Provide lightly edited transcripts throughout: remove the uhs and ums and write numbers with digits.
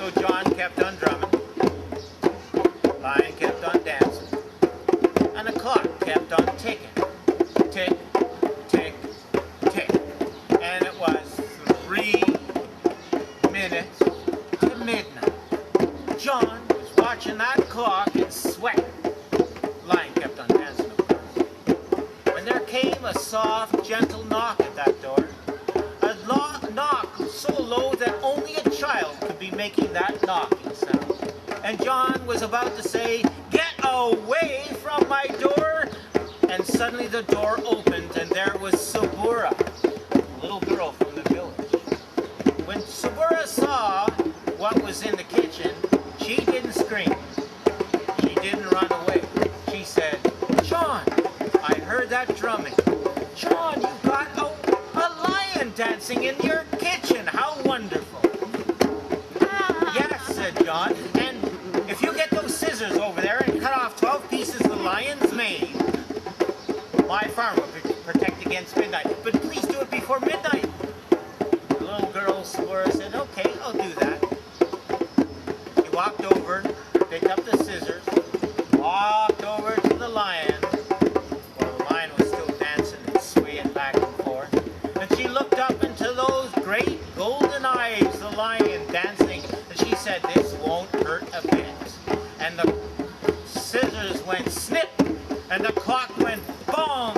So John kept on drumming, Lion kept on dancing, and the clock kept on ticking. Tick, tick, tick. And it was 3 minutes to midnight. John was watching that clock and sweating. Lion kept on dancing, of course. When there came a soft, gentle knock at that door, a knock so low that only a child could be making that knocking sound. And John was about to say, "Get away from my door," and suddenly the door opened and there was Sabura, a little girl from the village. When Sabura saw what was in the kitchen, she didn't scream. She didn't run away. She said, "John, I heard that drumming. John, you got a lion dancing in your kitchen. How wonderful." "Yes," said John, "and if you get those scissors over there and cut off 12 pieces of the lion's mane, my farm will be protected against midnight. But please do it before midnight." The little girl Sabura said, "Okay, I'll do that." She walked over, picked up the scissors, walked over to the lion, while the lion was still dancing and swaying back and forth. And she looked up into those great golden eyes, the lion dancing, and she said, "This won't hurt a bit." And the scissors went snip, and the clock went bong,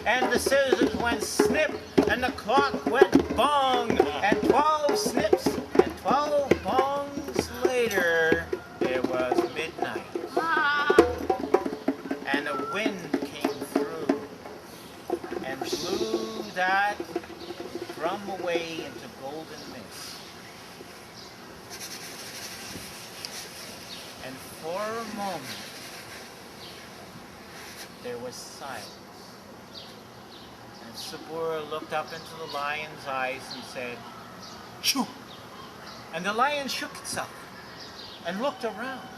and the scissors went snip, and the clock went bong, and 12 snips and 12 bongs later, it was midnight. And a wind came through and blew that drum away into golden mist. And for a moment, there was silence. And Sabura looked up into the lion's eyes and said, "Shoo!" And the lion shook itself and looked around.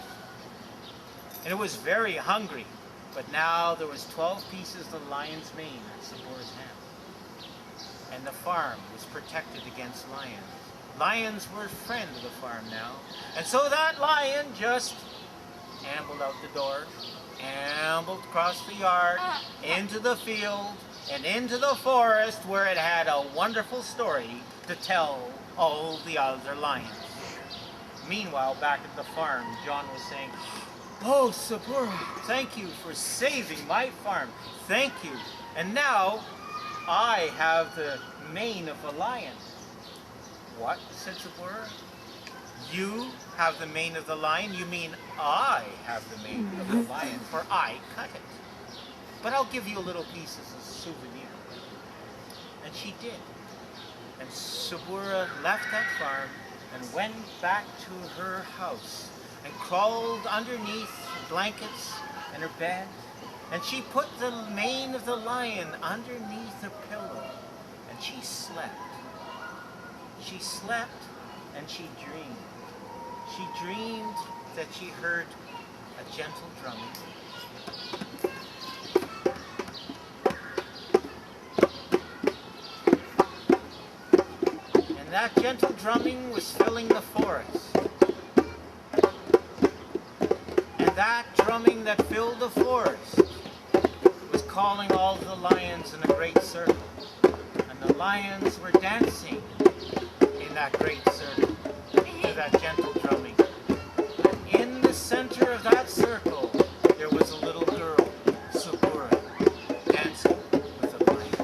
And it was very hungry, but now there was 12 pieces of the lion's mane in Sabura's hand. And the farm was protected against lions. Lions were a friend of the farm now. And so that lion just ambled out the door, ambled across the yard, into the field, and into the forest, where it had a wonderful story to tell all the other lions. Meanwhile, back at the farm, John was saying, "Oh, Sabura, thank you for saving my farm. Thank you. And now I have the mane of a lion." "What?" said Sabura. "You have the mane of the lion? You mean I have the mane of the lion, for I cut it. But I'll give you a little piece as a souvenir." And she did. And Sabura left that farm and went back to her house and crawled underneath the blankets in her bed. And she put the mane of the lion underneath her pillow, and she slept. She slept and she dreamed. She dreamed that she heard a gentle drumming. And that gentle drumming was filling the forest. And that drumming that filled the forest was calling all the lions in a great circle. And the lions were dancing in that great circle to that gentle drumming. And in the center of that circle, there was a little girl, Sabura, dancing with the lions.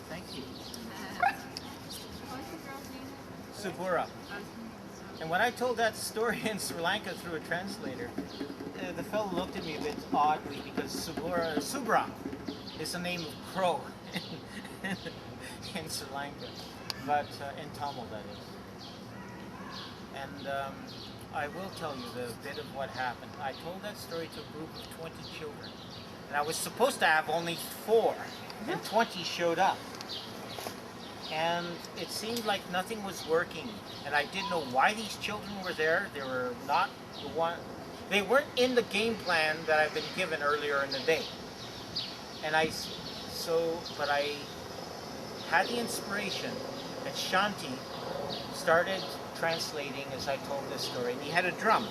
Thank you. Sabura. And when I told that story in Sri Lanka through a translator, the fellow looked at me a bit oddly, because Subra is the name of crow in Sri Lanka, but in Tamil, that is. And I will tell you the bit of what happened. I told that story to a group of 20 children, and I was supposed to have only 4, and 20 showed up. And it seemed like nothing was working, and I didn't know why these children were there. They were not the one. They weren't in the game plan that I've been given earlier in the day. And but I had the inspiration that Shanti started translating as I told this story. And he had a drum,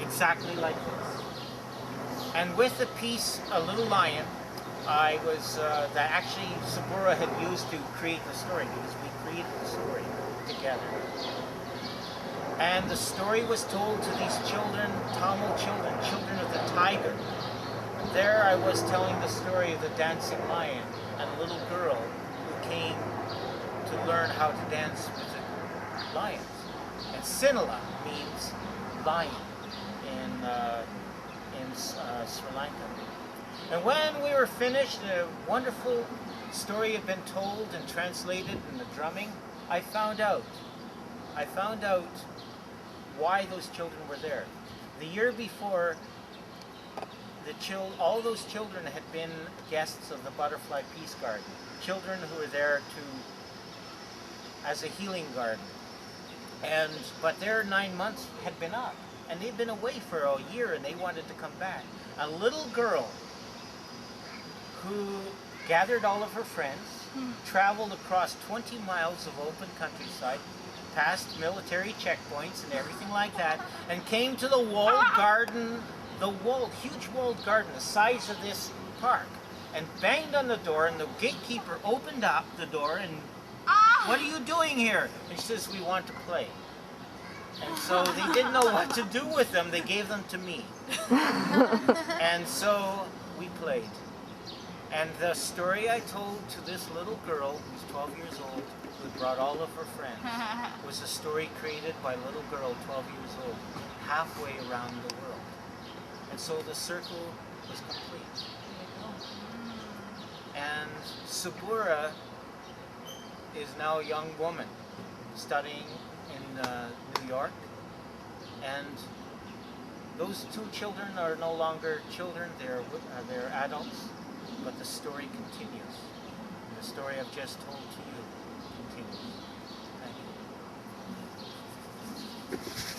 exactly like this. And with the piece, A Little Lion, I was, that actually Sabura had used to create the story, because we created the story together. And the story was told to these children, Tamil children, children of the tiger. There I was telling the story of the dancing lion and a little girl who came to learn how to dance with the lions. And Sinhala means lion in Sri Lanka. And when we were finished, a wonderful story had been told and translated in the drumming, I found out why those children were there. The year before, all those children had been guests of the Butterfly Peace Garden. Children who were there as a healing garden. But their 9 months had been up, and they'd been away for a year, and they wanted to come back. A little girl who gathered all of her friends, traveled across 20 miles of open countryside, past military checkpoints and everything like that, and came to the walled garden, huge walled garden, the size of this park, and banged on the door, and the gatekeeper opened up the door, and, what are you doing here? And she says, we want to play. And so they didn't know what to do with them, they gave them to me. And so we played. And the story I told to this little girl, who's 12 years old, who brought all of her friends, was a story created by a little girl, 12 years old, halfway around the world. And so the circle was complete. And Sabura is now a young woman studying in New York. And those two children are no longer children, they're adults. But the story continues. The story I've just told to you continues. Thank you.